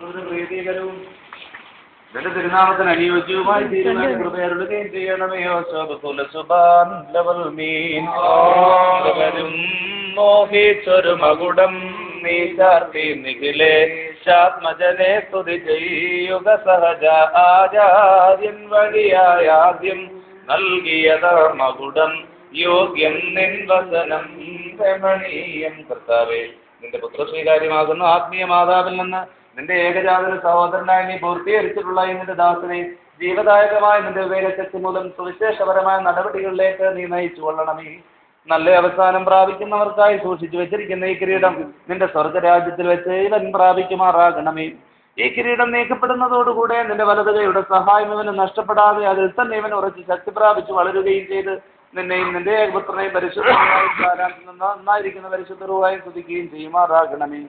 പ്രീതികരവും നിന്റെ തിരുനാമത്തിന് അനുയോജ്യവുമായി തീരുമാനം കൃപയരുളുകയും ചെയ്യണമേയോ മോഹിച്ചൊരു മകുടം നീ ചാർത്തി നിഖിലേ ശാത്മജനെ സ്തുതി ചെയ്യുക സഹജ ആചാര്യൻ വഴിയായ ആദ്യം നൽകിയത മകുടം യോഗ്യം നിൻ വസനം രമണീയം. കർത്താവേ, നിന്റെ പുത്രസ്വീകാര്യമാകുന്ന ആത്മീയ മാതാവിൽ നിന്ന് നിന്റെ ഏകജാതന സഹോദരനായി നീ പൂർത്തീകരിച്ചിട്ടുള്ള നിന്റെ ദാസനെ ജീവദായകമായ നിന്റെ വിവേകശക്തി മൂലം സുവിശേഷപരമായ നടപടികളിലേക്ക് നീ നയിച്ചു കൊള്ളണമേ. നല്ല അവസാനം പ്രാപിക്കുന്നവർക്കായി സൂക്ഷിച്ചു വെച്ചിരിക്കുന്ന ഈ കിരീടം നിന്റെ സ്വർഗരാജ്യത്തിൽ വെച്ച് ഇവൻ പ്രാപിക്കുമാറാകണമേ. ഈ കിരീടം നീക്കപ്പെടുന്നതോടുകൂടെ നിന്റെ വലതുകൈയുടെ സഹായം ഇവന് നഷ്ടപ്പെടാതെ അതിൽ തന്നെ ഇവൻ ഉറച്ച് ശക്തി പ്രാപിച്ചു വളരുകയും ചെയ്ത് നിന്നെയും നിന്റെ ഏകപുത്രനെയും പരിശുദ്ധമായും നന്നായിരിക്കുന്ന പരിശുദ്ധരുവായും സ്തുതിക്കുകയും ചെയ്യുമാറാകണമേ.